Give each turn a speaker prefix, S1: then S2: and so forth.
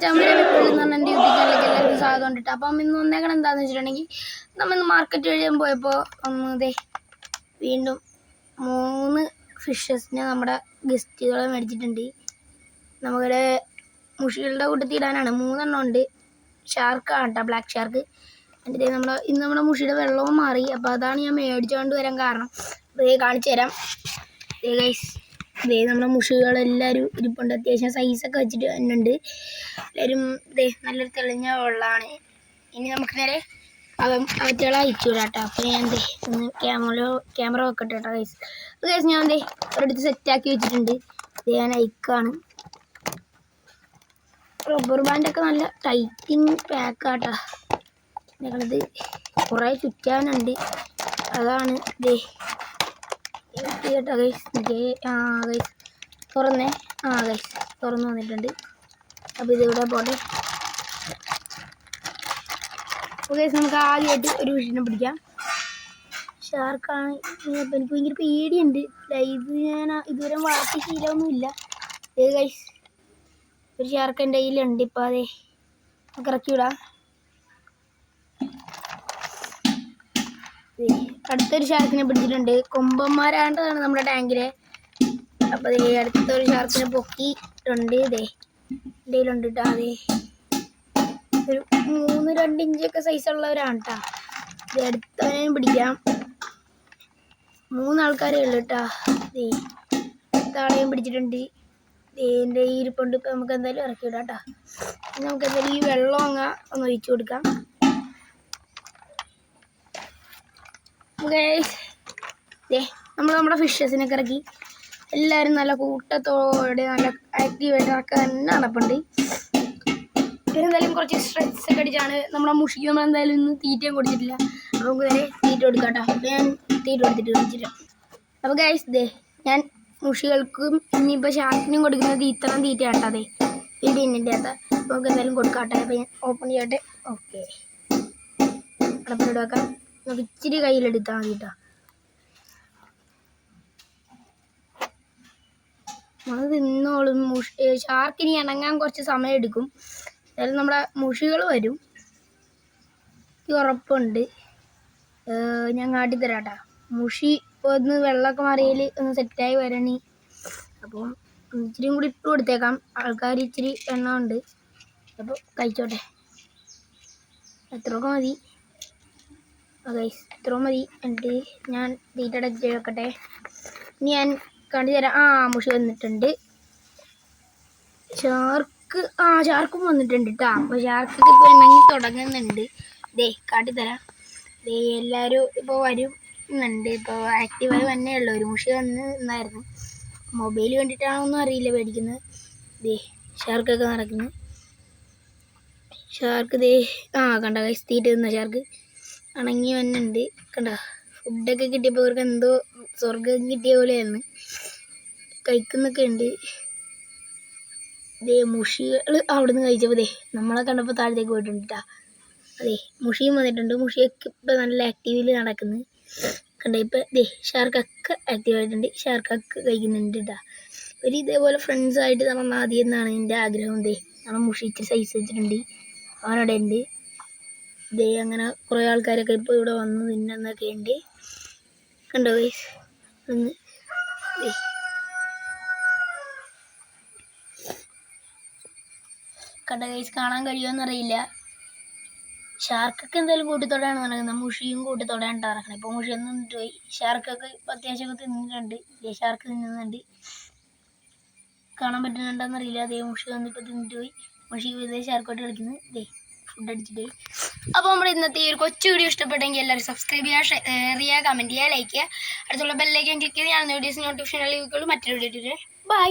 S1: ചമ്മര വെക്കുള്ളൂ എന്ന് പറഞ്ഞാൽ എൻ്റെ യൂട്യൂബ് ചാനലിലേക്ക് എല്ലാവർക്കും സ്വാഗതം കൊണ്ടിട്ട്. അപ്പം ഇന്ന് ഒന്നേക്കണം എന്താണെന്ന് വെച്ചിട്ടുണ്ടെങ്കിൽ നമ്മൾ ഇന്ന് മാർക്കറ്റ് വഴിയാൻ പോയപ്പോൾ വീണ്ടും 3 ഫിഷസിനെ നമ്മുടെ ഗസ്റ്റുകളെ മേടിച്ചിട്ടുണ്ട്. നമ്മുടെ മുഷികളുടെ കൂട്ടത്തിൽ ഇടാനാണ് 3 എണ്ണം ഉണ്ട്. ഷാർക്കാണ് കേട്ടോ, ബ്ലാക്ക് ഷാർക്ക്. എന്നിട്ട് ഇന്ന് നമ്മുടെ മുഷിയുടെ വെള്ളവും മാറി. അപ്പോൾ അതാണ് ഞാൻ മേടിച്ചുകൊണ്ട് വരാൻ കാരണം. കാണിച്ചു തരാം. നമ്മുടെ മുഷികളെല്ലാവരും ഇരിപ്പുണ്ട്. അത്യാവശ്യം സൈസൊക്കെ വെച്ചിട്ട് തന്നെയുണ്ട്. എല്ലാവരും നല്ലൊരു തെളിഞ്ഞ വെള്ളമാണ്. ഇനി നമുക്ക് നേരെ അവറ്റകളെ അയച്ചു വിടാം കേട്ടോ. അപ്പോൾ ഞാൻ ഒന്ന് ക്യാമറ വെക്കട്ടെ കേട്ടോ ഗൈസ്. അപ്പോൾ ഗൈസ് ഞാൻ ഒരിടത്ത് സെറ്റാക്കി വെച്ചിട്ടുണ്ട്. ഞാൻ അയക്കാണ്. റബ്ബർ ബാൻഡൊക്കെ നല്ല ടൈറ്റിങ് പാക്കാട്ടോ. ഞങ്ങളിത് കുറേ ചുറ്റാനുണ്ട്, അതാണ് കേട്ടോ ഗൈസ്. ഗൈസ് തുറന്നേ. ഗൈസ് തുറന്നു വന്നിട്ടുണ്ട്. അപ്പോൾ ഇതിവിടെ പോട്ടെ. അപ്പോൾ ഗൈസ് നമുക്ക് ആദ്യമായിട്ട് ഒരു ഫിഷിനെ പിടിക്കാം. ഷാർക്കാണ്. അപ്പോൾ എനിക്ക് ഭയങ്കര പേടിയുണ്ട്. ഇത് ഞാൻ ഇതുവരെ വളർത്തി ശീലമൊന്നുമില്ല. ഗൈസ് ഒരു ഷാർക്ക് എൻ്റെ കയ്യിലുണ്ട്. ഇപ്പോൾ നമുക്ക് ഇറക്കി വിടാം. അടുത്തൊരു ഷാർക്കിനെ പിടിച്ചിട്ടുണ്ട്. കൊമ്പന്മാരാണ്ടതാണ് നമ്മുടെ ടാങ്കിലെ. അപ്പോൾ അടുത്തൊരു ഷാർക്കിനെ പൊക്കിയിട്ടുണ്ട്. ഇതിലുണ്ട് കേട്ടോ. ഒരു 3-2 ഇഞ്ചൊക്കെ സൈസുള്ളവരാണ് കേട്ടോ. അടുത്തവനെ പിടിക്കാം. 3 ആൾക്കാരേ ഉള്ളു കേട്ടോ. താളെയും പിടിച്ചിട്ടുണ്ട്. എൻ്റെ ഇരിപ്പുണ്ട്. ഇപ്പം നമുക്ക് എന്തായാലും ഇറക്കി വിടാം കേട്ടോ. നമുക്ക് എന്തായാലും ഈ വെള്ളം ഒന്ന് ഒഴിച്ചു കൊടുക്കാം. നമ്മുടെ ഫിഷസിനൊക്കെ ഇറക്കി എല്ലാവരും നല്ല കൂട്ടത്തോടെ നല്ല ആക്റ്റീവായിട്ട് തന്നെ നടപ്പുണ്ട്. പിന്നെ എന്തായാലും കുറച്ച് സ്ട്രെസ് ഒക്കെ അടിച്ചാണ് നമ്മുടെ മുഷിക്ക്. നമ്മൾ എന്തായാലും ഇന്ന് തീറ്റയും കൊടുത്തിട്ടില്ല. അപ്പോൾ നമുക്ക് നേരെ തീറ്റ കൊടുക്കാം കേട്ടോ. അപ്പോൾ ഞാൻ തീറ്റ കൊടുത്തിട്ട് കാണിച്ചില്ല. അപ്പോൾ ഗൈസ് ഞാൻ മുഷികൾക്കും ഇനിയിപ്പോൾ ഷാർക്കിനും കൊടുക്കുന്നത് ഇത്രയും തീറ്റ കേട്ടോ. ഇതിൻ്റെ അകത്ത് നമുക്ക് എന്തായാലും കൊടുക്കാം കേട്ടോ. അപ്പോൾ ഞാൻ ഓപ്പൺ ചെയ്യട്ടെ. ഓക്കെ, അടപ്പിലിട്ട് വെക്കാം. നമുക്ക് ഇച്ചിരി കയ്യിലെടുത്താൽ മതി കേട്ടോ. നമ്മൾ തിന്നോളും. ഷാർക്കിനി ഇണങ്ങാൻ കുറച്ച് സമയം എടുക്കും. എന്തായാലും നമ്മുടെ മുഷികൾ വരും, ഉറപ്പുണ്ട്. ഞാൻ കാട്ടിത്തരാം കേട്ടോ. മുഷി ഒന്ന് വെള്ളമൊക്കെ മാറിയാൽ ഒന്ന് സെറ്റായി വരണി. അപ്പോൾ ഇച്ചിരിയും കൂടി ഇട്ട് കൊടുത്തേക്കാം. ആൾക്കാർ ഇച്ചിരി എണ്ണ ഉണ്ട്. അപ്പോൾ കഴിച്ചോട്ടെ. എത്രയൊക്കെ മതി. ഇത്ര മതി. എന്നിട്ട് ഞാൻ തീറ്റ അടച്ച് വെക്കട്ടെ. ഇനി ഞാൻ കാണിച്ചു തരാം. മുഷി വന്നിട്ടുണ്ട്. ഷാർക്കും വന്നിട്ടുണ്ട് കേട്ടോ. അപ്പോൾ ഷാർക്കൊക്കെ ഇപ്പോൾ എണ്ണങ്ങി തുടങ്ങുന്നുണ്ട്. കാട്ടിത്തരാം. എല്ലാവരും ഇപ്പോൾ വരുന്നുണ്ട്. ഇപ്പോൾ ആക്റ്റീവായി വന്നേ ഉള്ളൂ. ഒരു മുഷി വന്നായിരുന്നു. മൊബൈൽ കണ്ടിട്ടാണോന്നും അറിയില്ല മേടിക്കുന്നത്. ഷാർക്കൊക്കെ നടക്കുന്നു. ഷാർക്ക് കണ്ട ഗൈസ് തീറ്റ തിന്ന ഷാർക്ക് അണങ്ങി വന്നുണ്ട്. കണ്ട ഫുഡൊക്കെ കിട്ടിയപ്പോൾ ഇവർക്ക് എന്തോ സ്വർഗം കിട്ടിയ പോലെയായിരുന്നു. കഴിക്കുന്നൊക്കെ ഉണ്ട്. മുഷികൾ അവിടെ നിന്ന് കഴിച്ചപ്പോൾ നമ്മളെ കണ്ടപ്പോൾ താഴത്തേക്ക് പോയിട്ടുണ്ട് കേട്ടോ. മുഷിയും വന്നിട്ടുണ്ട്. മുഷിയൊക്കെ ഇപ്പം നല്ല ആക്റ്റീവിൽ നടക്കുന്നു. കണ്ട ഇപ്പം ഷാർക്കൊക്കെ ആക്റ്റീവായിട്ടുണ്ട്. ഷാർക്കൊക്കെ കഴിക്കുന്നുണ്ട് കേട്ടോ. ഒരു ഇതേപോലെ ഫ്രണ്ട്സായിട്ട് നമ്മൾ ആദ്യം എന്നാണ് എൻ്റെ ആഗ്രഹം. നമ്മൾ മുഷി ഇച്ചിരി സൈസ് വെച്ചിട്ടുണ്ട്. അവനവിടെ ഉണ്ട്. അങ്ങനെ കുറേ ആൾക്കാരൊക്കെ ഇപ്പോൾ ഇവിടെ വന്ന് തിന്നൊക്കെ ഉണ്ട്. കണ്ടോ ഗൈസ്? ഒന്ന് കണ്ട ഗൈസ്, കാണാൻ കഴിയുമെന്നറിയില്ല. ഷാർക്കൊക്കെ എന്തായാലും കൂട്ടത്തോടെയാണ് നടക്കുന്നത്. മുഷിയും കൂട്ടത്തോടെയാണ് നടക്കുന്നത്. ഇപ്പോൾ മുഷി ഒന്ന് നിന്നിട്ട് പോയി. ഷാർക്കൊക്കെ ഇപ്പോൾ അത്യാവശ്യമൊക്കെ തിന്നിട്ടുണ്ട്. ഷാർക്ക് തിന്നുന്നുണ്ട്. കാണാൻ പറ്റുന്നുണ്ടോയെന്നറിയില്ല. മുഷി വന്നിപ്പോൾ തിന്നിട്ട് പോയി. മുഷി ഷാർക്കോട്ട് കളിക്കുന്നത് ഫുഡ് അടിച്ചിട്ട്. അപ്പോൾ നമ്മുടെ ഇന്നത്തെ ഈ ഒരു കൊച്ചു വീഡിയോ ഇഷ്ടപ്പെട്ടെങ്കിൽ എല്ലാവരും സബ്സ്ക്രൈബ് ചെയ്യുക, ഷെയർ ചെയ്യുക, കമൻറ്റ് ചെയ്യുക, ലൈക്ക് ചെയ്യുക. അടുത്തുള്ള ബെല്ലൈക്കൻ ക്ലിക്ക് ചെയ്ത് ഞാൻ വീഡിയോസ് നോട്ടിഫിക്കേഷൻ ലഭിക്കുള്ളൂ. മറ്റൊരു വീഡിയോ. ബൈ.